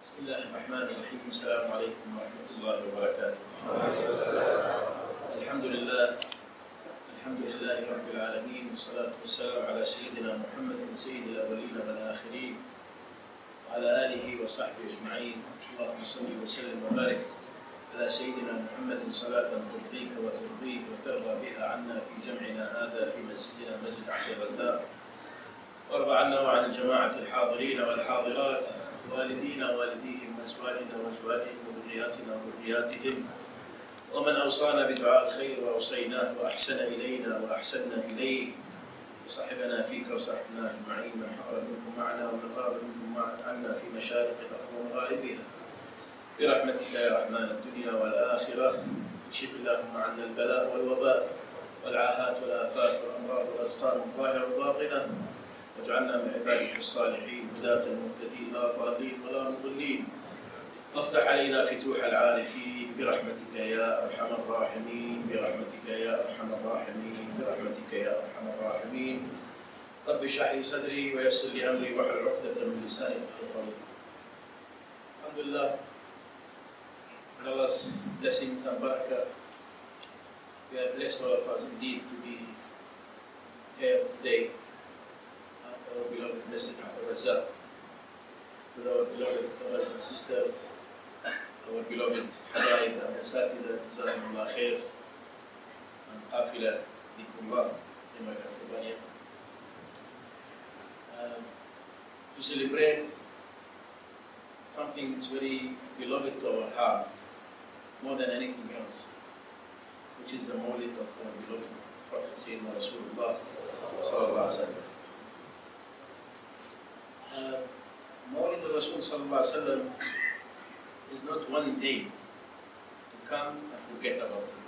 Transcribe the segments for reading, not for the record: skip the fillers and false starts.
بسم الله الرحمن الرحيم. السلام عليكم ورحمة الله وبركاته. الحمد لله رب العالمين، والصلاة والسلام على سيدنا محمد سيد الأولين والآخرين وعلى آله وصحبه أجمعين. اللهم صل وسلم وبارك على سيدنا محمد صلاة ترضيك وترضيه وترضى بها عنا في جمعنا هذا في مسجدنا مسجد عبد الرزاق، وارض عنا وعن الجماعة الحاضرين والحاضرات، والدينا ووالديهم وأزواجنا وأزواجهم وذرياتنا وذرياتهم، ومن أوصانا بدعاء الخير وأوصيناه وأحسن إلينا وأحسننا إليه، وصحبنا فيك وصحبنا أجمعين، من حضر منكم معنا ومن غاب منكم عنا في مشارق الأرض ومغاربها، برحمتك يا رحمن الدنيا والآخرة. اكشف اللهم عنا البلاء والوباء والعاهات والآفات والأمراض والأسقام الظاهرة والباطنة، واجعلنا من عبادك الصالحين هداة المهتدين لا ضالين ولا مضلين. وافتح علينا فتوح العارفين برحمتك يا أرحم الراحمين، برحمتك يا أرحم الراحمين، برحمتك يا أرحم الراحمين. رب اشرح لي صدري ويسر لي أمري واحلل عقدة من لساني يفقهوا قولي. Alhamdulillah, with Allah's blessings and barakah, we are blessed, all of us indeed, to be here today at our beloved Masjid Razak, with our beloved brothers and sisters, our beloved Hadaib and Asatida, Jazakumullah Khair, and Qafila Dikumullah, to celebrate something that's very beloved to our hearts, more than anything else, which is the Maulid of our beloved Prophet Sayyidina Rasulullah Sallallahu Alaihi Wasallam. Maulidur Rasul Sallallahu Alaihi Wasallam is not one day to come and forget about it,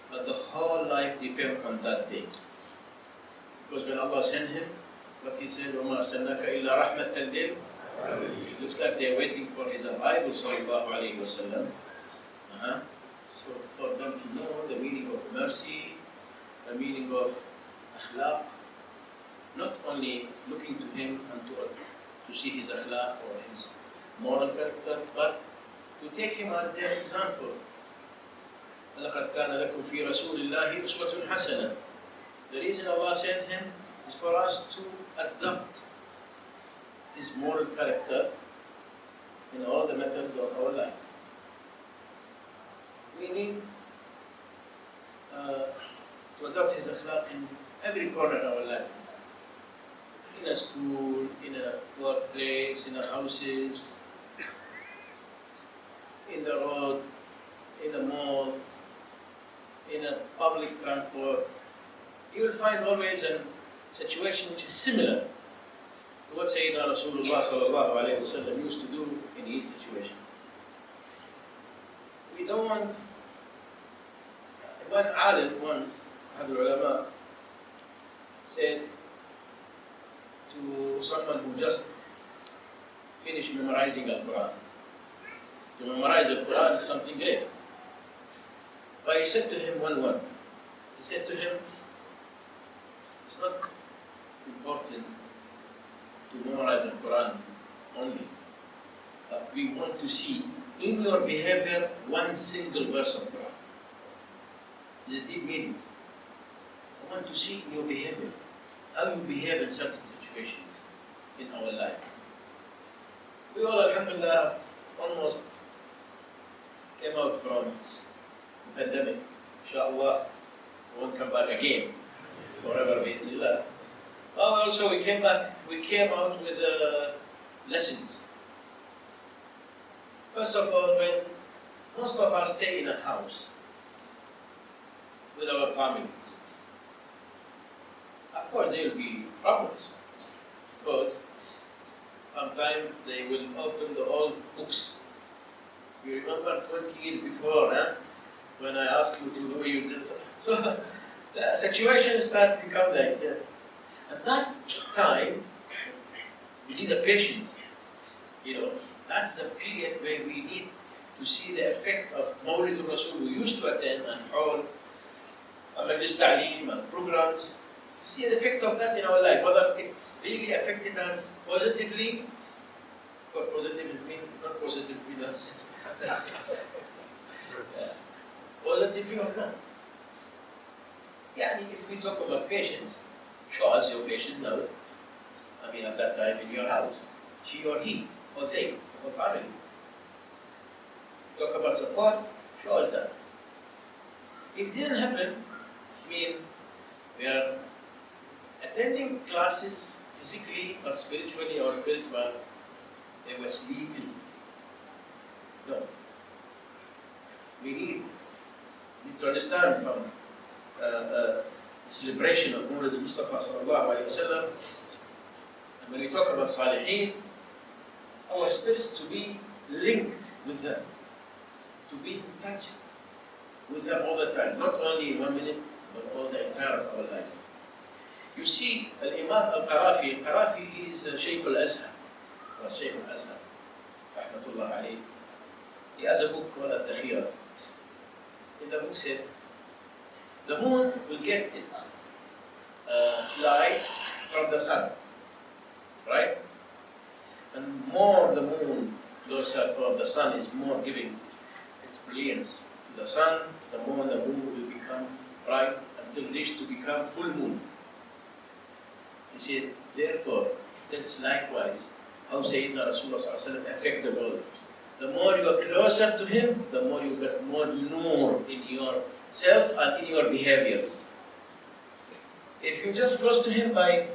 but the whole life depends on that day. Because when Allah sent him, what he said, وَمَا أَرْسَلْنَاكَ إِلَّا رَحْمَةً لِلْعَالَمِينَ. Looks like they're waiting for his arrival, Sallallahu Alaihi Wasallam. So for them to know the meaning of mercy, the meaning of akhlaq, not only looking to him and to see his akhlaq or his moral character, but to take him as their example. لَقَدْ كَانَ لَكُمْ فِي رَسُولِ اللَّهِ أُسْوَةٌ حَسَنَةٌ. The reason Allah sent him is for us to adopt his moral character in all the matters of our life. We need to adopt his akhlaq in every corner of our life. In a school, in a workplace, in our houses, in the road, in a mall, in a public transport. You will find always a situation which is similar to what Sayyidina Rasulullah Sallallahu Alaihi Wasallam used to do in each situation. We don't want. One alim once, Ahad al-Ulama, said to someone who just finished memorizing Al-Quran. To memorize Al-Quran is something great. But he said to him one word. He said to him, it's not important to memorize Al-Quran only, but we want to see in your behavior one single verse of Quran. It's a deep meaning. I want to see in your behavior, how you behave in certain situations in our life. We all, alhamdulillah, almost came out from the pandemic. Inshallah, we won't come back again forever, bi'idhnillah. Well, also we came out with lessons. First of all, when most of us stay in a house with our families, of course there will be problems, because sometimes they will open the old books. You remember 20 years before, when I asked you to do your so the situation starts to become like that. At that time, we need a patience. That's the period where we need to see the effect of Maulidur Rasul we used to attend and all Majlis Ta'aleem and programs, to see the effect of that in our life, whether it's really affected us positively or positive is mean not positively, no. Yeah. Positively or not. Yeah, I mean, if we talk about patience, show us your patience now. I mean, at that time in your house, she or he, or they, or family. Talk about support, show us that. If it didn't happen, I mean, we are attending classes physically, but spiritually or spiritual, they were sleeping. No. We need to understand from the celebration of Maulidur Mustafa sallallahu alayhi wa sallam, and when we talk about Salihin, our spirits to be linked with them, to be in touch with them all the time, not only 1 minute, but all the entire of our life. You see, Al-Imam Al-Qarafi, Al-Qarafi is Sheikh Al-Azhar, Sheikh Al-Azhar, rahmatullah alayhi. He has a book called Al-Dhakhira. In the book said, the moon will get its light from the sun, right? And more the moon goes up, or the sun is more giving its brilliance to the sun, the more the moon will become bright until reach to become full moon. He said, therefore, that's likewise how Sayyidina Rasulullah affect the world. The more you are closer to him, the more you get more nur in yourself and in your behaviors. If you just close to him by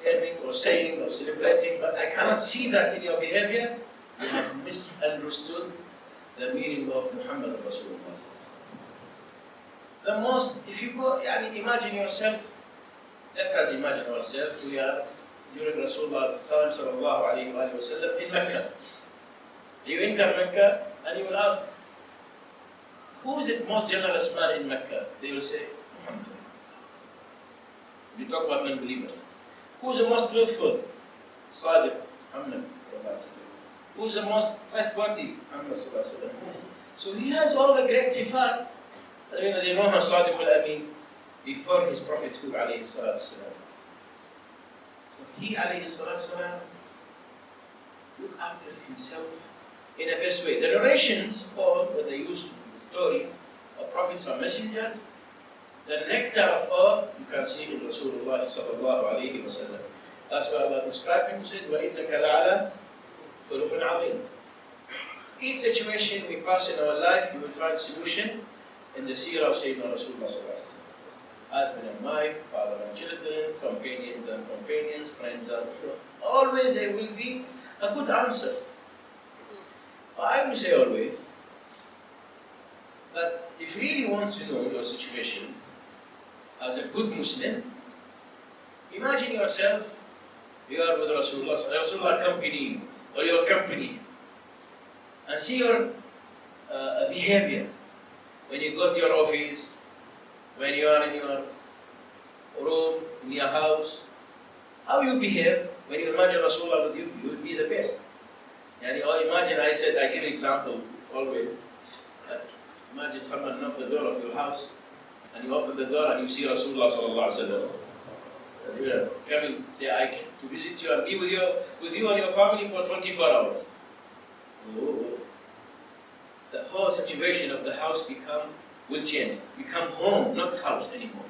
hearing or saying or celebrating, but I cannot see that in your behavior, you have misunderstood the meaning of Muhammad Rasulullah. The most, if you go, imagine yourself, let us imagine ourselves, we are during Rasulullah sallallahu alayhi wa sallam in Mecca. You enter Mecca and you will ask, who is the most generous man in Mecca? They will say, Muhammad. We talk about non-believers. Who is the most truthful? Sadiq, Muhammad. Who is the most trustworthy? Muhammad. So he has all the great sifat. They know him as Sadiq al-Amin before his prophethood, alayhi salatu salam. So he, alayhi salatu salam, looked after himself in a best way. The narrations, all when they use the stories of prophets or messengers, the nectar of all you can see in Rasulullah sallallahu alayhi wa sallam. That's why Allah described him and said, وَإِنَّكَ لَعَلَى خُلُقٍ عَظِيمٍ. Each situation we pass in our life, you will find solution in the seerah of Sayyidina Rasulullah sallallahu alayhi wa sallam. Husband and wife, father and children, companions and companions, friends and always there will be a good answer. I would say always that if you really want to know your situation as a good Muslim, imagine yourself, you are with Rasulullah accompany you, or your company, and see your behavior when you go to your office, when you are in your room, in your house, how you behave. When you imagine Rasulullah with you, you will be the best. And imagine, I give example always, that imagine someone knock the door of your house, and you open the door and you see Rasulullah sallallahu alaihi wasallam. Coming, say, I came to visit you and be with you and your family for 24 hours. Oh. The whole situation of the house will change. Become home, not house anymore.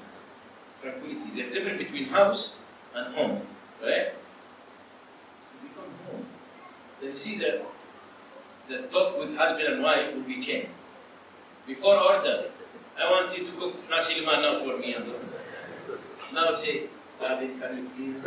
Tranquility. There's a difference between house and home, right? You become home. Then see that the talk with husband and wife will be changed. Before order, I want you to cook nasi lemak now for me. Now say, David, can you please?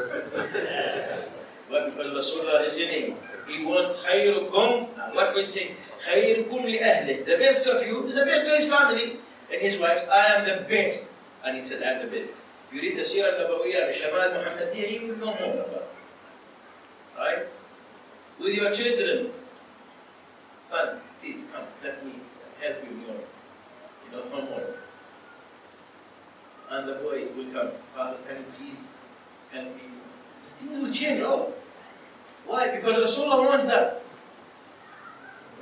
Why? Because Rasulullah is listening. He wants khayrukum. What we say? Khayrukum li ahli. The best of you is the best to his family and his wife. I am the best. And he said, I am the best. If you read the Sirah al-Nabawiyya, al-Shamal Muhammadiyya, you will know more about it. Right? With your children, son, please come, let me help you in your homework. And the boy will come, Father, can you please help me? The things will change, oh. Why? Because Rasulullah wants that.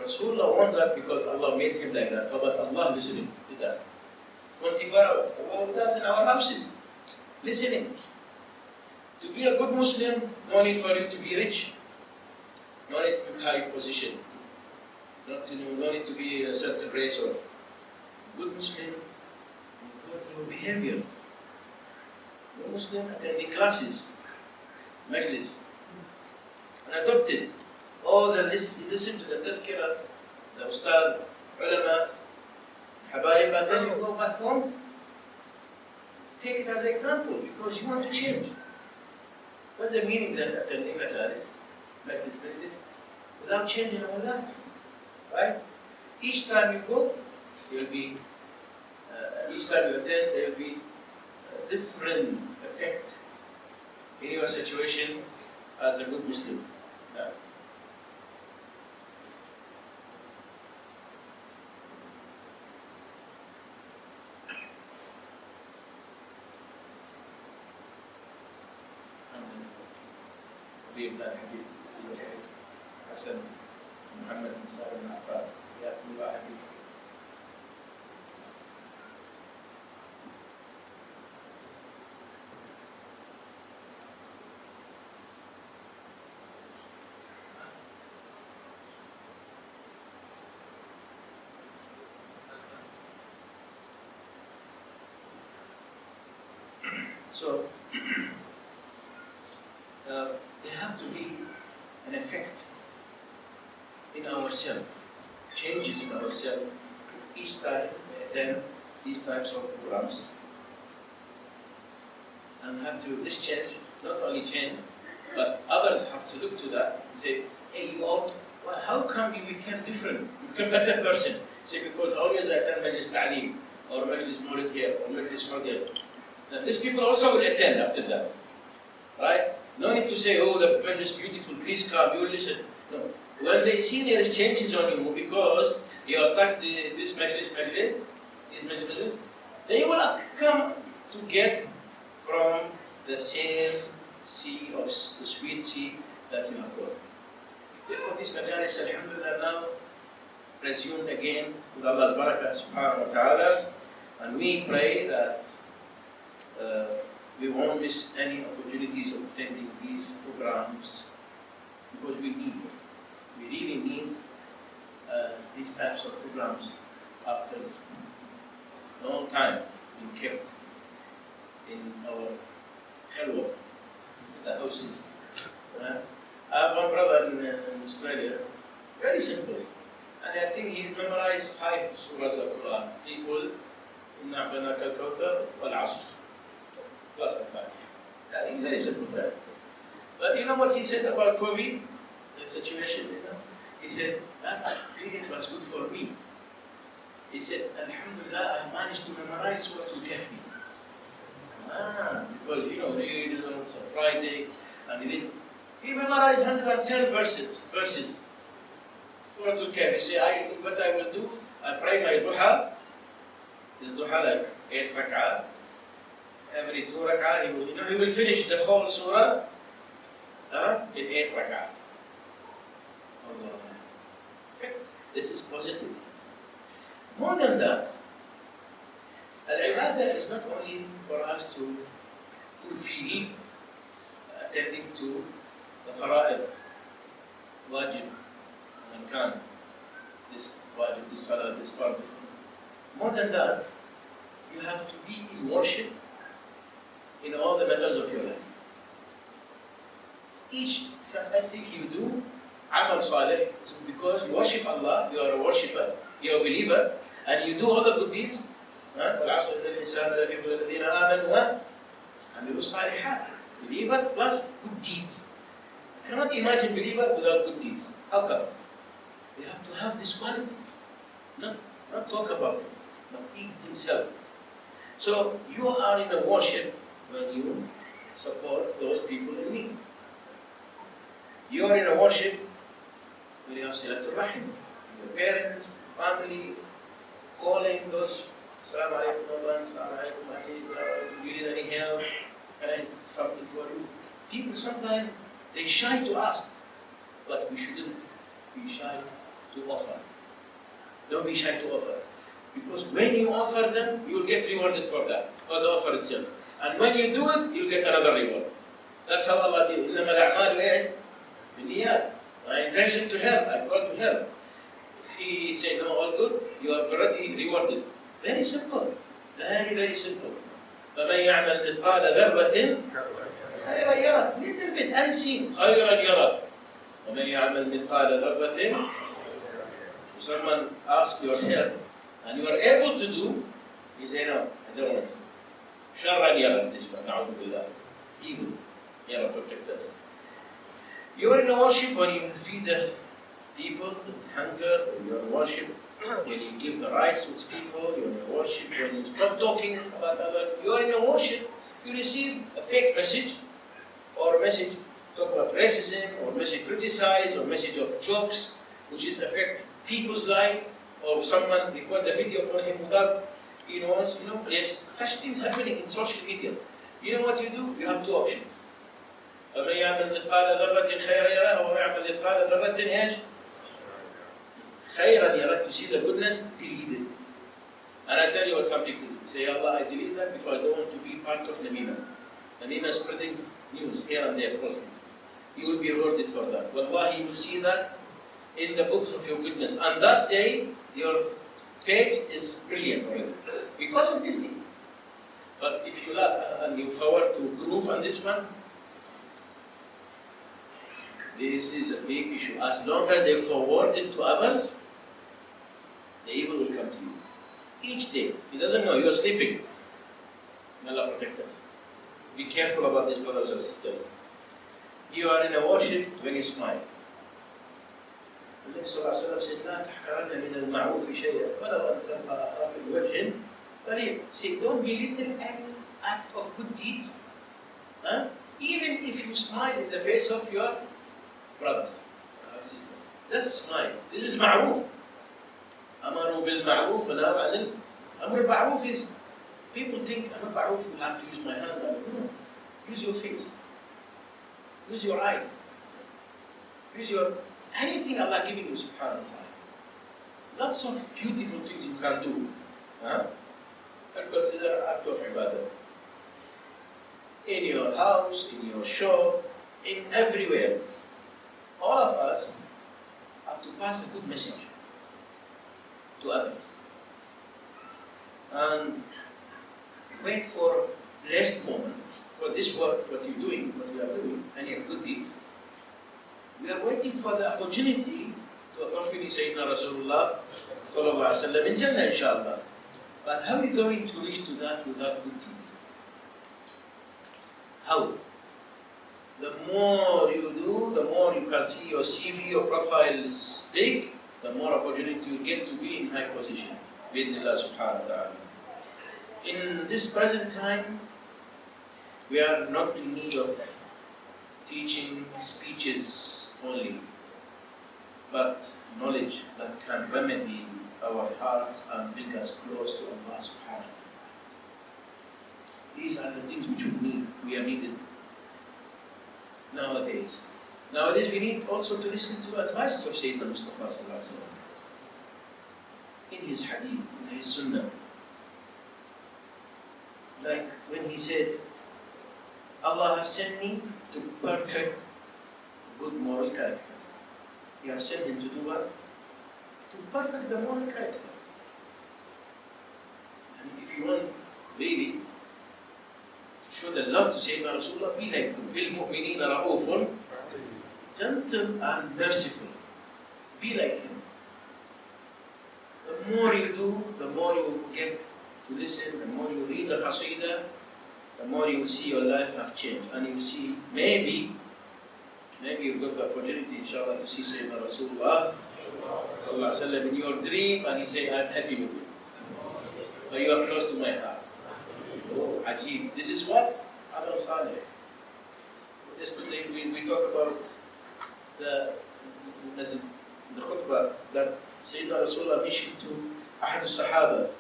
Rasulullah wants that because Allah made him like that. How about Allah listening to that? 24 hours. Allah does in our houses. Listening. To be a good Muslim, no need for you to be rich. no need to be high position, no need to be a certain race or good Muslim, good your behaviors. Good Muslim attending classes, majlis, and adopted. Oh, listen to the tazkirah, the ustad, ulama, habaib, and then you go back home. Take it as an example because you want to change. What's the meaning then attending majalis, majlis, without changing our life? Right? Each time you go, each time you attend, there will be a different effect in your situation as a good Muslim. Yeah. حبيب حسن محمد بن سالم بن عباس حياكم الله حبيبي. So there have to be an effect in ourselves, changes in ourselves each time we attend these types of programs. And have to, this change, not only change, but others have to look to that and say, hey, you ought, well, how come you become different, you become a better person? Say, because always I attend Majlis Ta'aleem, or Majlis Maulidur here, or Majlis Maulidur. Now, these people also will attend after that, right? No need to say, oh, the Majlis is beautiful, please come, you will listen. No. When they see there is changes on you because you attack this Majlis, these Majlis, they will come to get from the same sea of the sweet sea that you have got. Therefore, this majalis, alhamdulillah, now resumed again with Allah's barakah subhanahu wa ta'ala, and we pray that we won't miss any opportunities of attending these programs because we really need these types of programs after a long time being kept in our khalwa, the houses. I have one brother in Australia, very simple, and I think he memorized 5 surahs of Quran. He told, Inna a'tanaka al-kawthar wal-'asr, plus al-Fatiha. He's very simple guy. But you know what he said about COVID, the situation, you know? He said, that period was good for me. He said, Alhamdulillah, I managed to memorize Surah Al-Kahfi. Because, you know, he did it on Friday, and he memorized 110 verses. Surah Al-Kahfi. He said, what I will do, I pray my duha. This duha like 8 rak'ah. Every 2 rak'ah, he will finish the whole surah in 8 rak'ah. Allah. This is positive. More than that, Al-Ibadah is not only for us to fulfill attending to the fara'id, wajib, mankan, this wajib, this salah, this fard. More than that, you have to be in worship in all the matters of your life. Each thing you do, amal salih, because you worship Allah, you are a worshipper, you are a believer, and you do all the good deeds. وَالْعَصْرِ إِنَّ الْإِنسَانَ لَفِي خُسْرٍ إِلَّا الَّذِينَ آمَنُوا وَعَمِلُوا الصَّالِحَاتِ. Believer plus good deeds. You cannot imagine believer without good deeds. How come? You have to have this quality. Not talk about it, but he himself. So you are in a worship when you support those people in need. You are in a worship when you have Silatul Rahim, your parents, family, calling those, Assalamu alaikum, Allah, Assalamu alaikum, do you need any help? Can I do something for you? People sometimes, they're shy to ask, but we shouldn't be shy to offer. Don't be shy to offer. Because when you offer them, you'll get rewarded for that, for the offer itself. And when you do it, you'll get another reward. That's how Allah did. إِنَّمَا الْأَعْمَالُ إِيش؟ بِالنِّيَّاتِ My intention to help, I call to help. If he say no, all good, you are already rewarded. Very simple. Very, very simple. فَمَنْ يَعْمَلْ مِثْقَالَ ذَرَّةٍ خَيْرًا يَرَى. Little bit unseen. خَيْرًا يَرَى. وَمَنْ يَعْمَلْ مِثْقَالَ ذَرَّةٍ. If someone asks your help and you are able to do, you say no, I don't want to. شَرًّا يَرَى. This one, نَعُوذُ بِاللَّهِ. Evil. Yara, protect us. You are in a worship when you feed the people that hunger, you are in worship when you give the rights to people, you are in worship when you stop talking about others. You are in a worship if you receive a fake message or a message talk about racism or message criticize or message of jokes which is affect people's life, or someone record the video for him without there's such things happening in social media. You know what you do? You have two options. فَمَنْ يَعْمَلْ مِثْقَالَ ذَرَّةٍ خَيْرًا يَرَهُ وَمَنْ يَعْمَلْ مِثْقَالَ ذَرَّةٍ إيش؟ خَيْرًا يَرَهُ. To see the goodness, delete it. And I tell you what something to do. Say, Allah, I delete that because I don't want to be part of Namima. Namima spreading news here and there, frozen. You will be rewarded for that. Wallahi, you will see that in the books of your goodness. And that day, your page is brilliant already. Because of this thing. But if you laugh and you forward to group on this one, this is a big issue. As long as they forward it to others, the evil will come to you. Each day. He doesn't know, you're sleeping. May Allah protect us. Be careful about this, brothers and sisters. You are in a worship when you smile. The Nabi Sallallahu Alaihi Wasallam said, لا تحقرن من المعروف شيئا ولو أن تلقى أخاك بوجه طليق. Say, don't belittle any act of good deeds. Huh? Even if you smile in the face of your brothers or sisters. Just smile. This is ma'roof. Amaru bil ma'roof and anil. Amr ma'roof is, people think, Amr ma'roof, you have to use my hand. No. Use your face. Use your eyes. Use your, anything Allah giving you, subhanahu wa ta'ala. Lots of beautiful things you can do. Huh? And consider act of ibadah. In your house, in your shop, in everywhere. All of us have to pass a good message to others. And wait for blessed moments. For this work, what you're doing, what we are doing, and your good deeds, we are waiting for the opportunity to accompany Sayyidina Rasulullah Sallallahu Alaihi Wasallam in Jannah, inshallah. But how are we going to reach to that without good deeds? How? The more you do, the more you can see your CV, your profile is big, the more opportunity you get to be in high position. Bi-idhnillah subhanahu wa ta'ala. In this present time, we are not in need of teaching speeches only, but knowledge that can remedy our hearts and bring us close to Allah subhanahu wa ta'ala. These are the things which we need. We are needed nowadays. Nowadays we need also to listen to advices of Sayyidina Mustafa sallallahu alaihi wasallam. In his hadith, in his sunnah. Like when he said, Allah has sent me to perfect good moral character. He has sent him to do what? To perfect the moral character. And if you want really to show the love to Sayyidina Rasulullah, be like him. بِالْمُؤْمِنِينَ رَؤُوفٌ, gentle and merciful. Be like him. The more you do, the more you get to listen, the more you read the qasidah, the more you will see your life have changed. And you will see, maybe you've got the opportunity, inshallah, to see Sayyidina Rasulullah in your dream, and he say, I'm happy with you. Or you are close to my heart. Oh, ajib. This is what? Amal Saleh. Yesterday we talk about the khutbah that Sayyidina Rasulullah mentioned to Ahad al-Sahaba.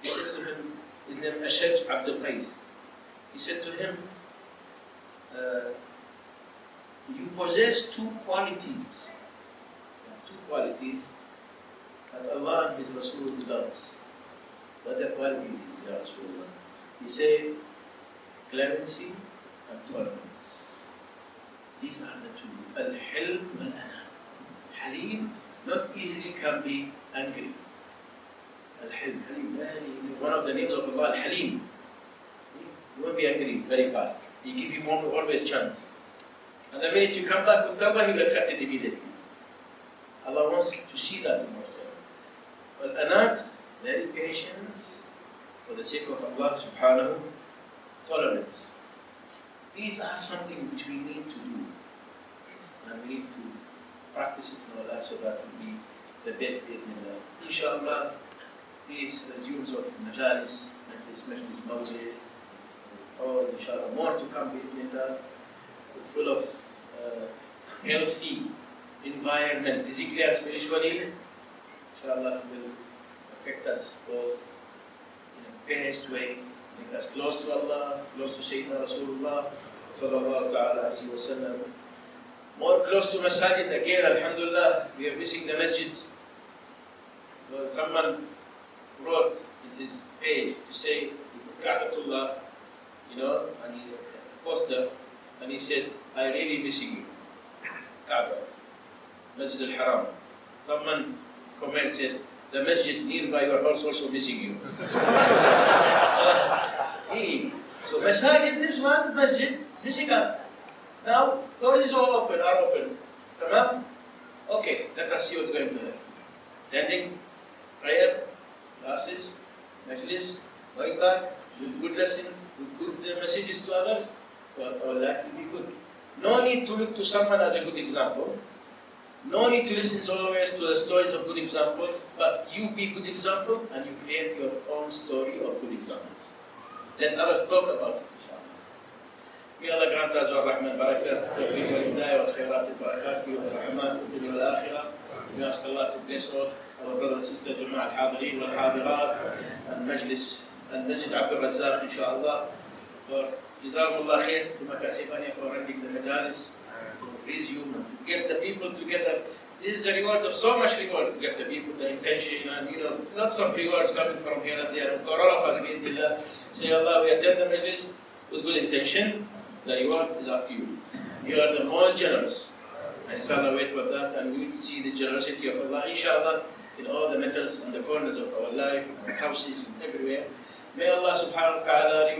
He said to him, his name Ashaj Abdul Qais. He said to him, you possess two qualities that Allah and His Rasul loves. What the qualities is, Ya Rasulullah? He said, clemency and tolerance. These are the two. Al-Hilm wal-Anam. Halim not easily can be angry. Al-Hilm, one of the names of Allah, Al-Halim. You won't be angry very fast. He gives you always chance. And the minute you come back with tawbah, He will accept it immediately. Allah wants to see that in yourself. Well, Anat, very patience, for the sake of Allah subhanahu, tolerance. These are something which we need to do. And we need to practice it in our life so that it will be the best in Allah. Inshallah, these resumes of majalis, majlis Maulidur, or inshallah more to come in Allah, full of healthy environment, physically and spiritually. Inshallah will affect us all in a best way, make us close to Allah, close to Sayyidina Rasulullah sallallahu ta'ala alayhi wa sallam. More close to Masjid again, alhamdulillah, we are missing the masjids. Well, someone wrote in his page to say, Ka'batullah, and he posted, and he said, I really missing you. Kaaba, Masjid al-Haram. Someone comment said, the masjid nearby your house also missing you. So Masjid, this one, Masjid, missing us. Now, doors is all open, are open. Come up? Okay, let us see what's going to happen. Attending prayer, classes, majlis, going back, with good lessons, with good messages to others, so that our life will be good. No need to look to someone as a good example. No need to listen always to the stories of good examples, but you be good example and you create your own story of good examples. Let others talk about it, inshallah. May Allah grant us our rahman barakah, tawfiq wal hidayah, wal khairat al barakat, wal rahmat, wal dunya wal akhirah. We ask Allah to bless all our brothers and sisters, Jama'at al-Hadirin wal Hadirat, and Majlis, and Masjid Abdul Razak, inshallah, for Jazakumullah khair, to Makasibani for running the majalis, to resume, to get the people together. This is the reward of so much reward, to get the people, the intention, and lots of rewards coming from here and there. And for all of us, bi'idhnillah, say Allah, we attend the majlis with good intention, the reward is up to you. You are the most generous. And inshallah, wait for that, and we will see the generosity of Allah, inshallah, in all the matters and the corners of our life, our houses, and everywhere. May Allah subhanahu wa ta'ala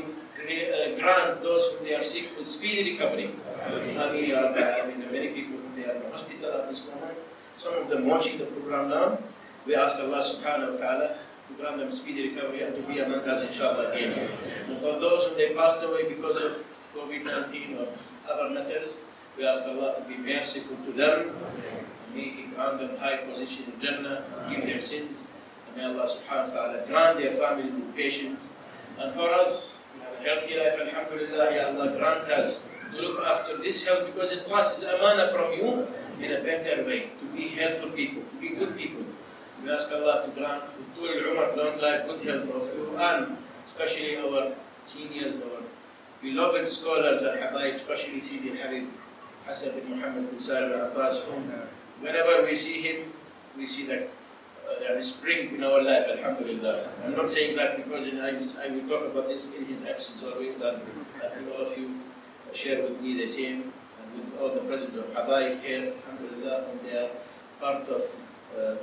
grant those who they are sick with speedy recovery. Ameen ya Rabbil Alameen. The many people who they are in the hospital at this moment, some of them watching the program now, we ask Allah subhanahu wa ta'ala to grant them speedy recovery and to be among us inshallah again. And for those who they passed away because of COVID-19 or other matters, we ask Allah to be merciful to them. May He grant them high position in Jannah, forgive their sins. And may Allah subhanahu wa ta'ala grant their family with patience. And for us, we have a healthy life, alhamdulillah, Ya Allah grant us to look after this health, because the trust is amana from you in a better way, to be helpful people, to be good people. We ask Allah to grant with Tul Umar, long life, good health of you, and especially our seniors, our beloved scholars at Habaib, especially Sidi Habib Hassan bin Muhammad bin Salim al-Abbas, whom whenever we see him, we see that spring in our life, alhamdulillah. I'm not saying that because I will talk about this in his absence always, that I think all of you share with me the same, and with all the presence of Habaib here, alhamdulillah, and they are part of the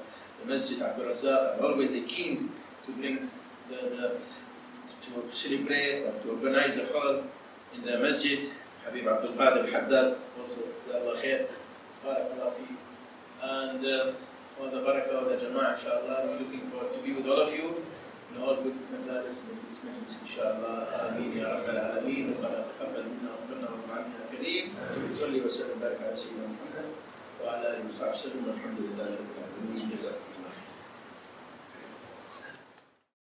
Masjid Abdul Razak, and always they keen to bring to celebrate and to organize a hall in the Masjid. Habib Abdul Qadir Haddad, also, Jazakallah khair, barakallah fi, and all the barakah of the Jama'ah, inshallah. We're looking forward to be with all of you in all good majalis in this majlis, inshallah. Ameen ya Rabbil Alameen. Rabbana taqabbal minna wa taqabbal wa ma'ana ya Kareem. Salli wa sallam barak ala Sayyidina Muhammad wa ala alihi wa sahbihi wa sallam. Alhamdulillah Rabbil Alameen. Jazakumullah.